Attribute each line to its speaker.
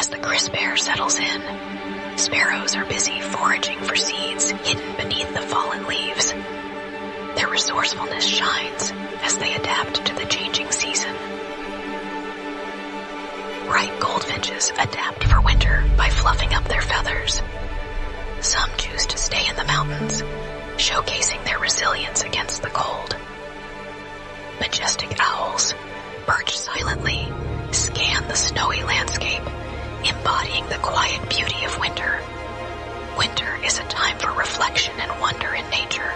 Speaker 1: As the crisp air settles in, sparrows are busy foraging for seeds hidden beneath the fallen leaves. Their resourcefulness shines as they adapt to the changing season. Bright goldfinches adapt for winter by fluffing up their feathers. Some choose to stay in the mountains, showcasing their resilience against the cold. Majestic owls perch silently, scan the snowy landscape, embodying the quiet beauty of winter. Winter is a time for reflection and wonder in nature.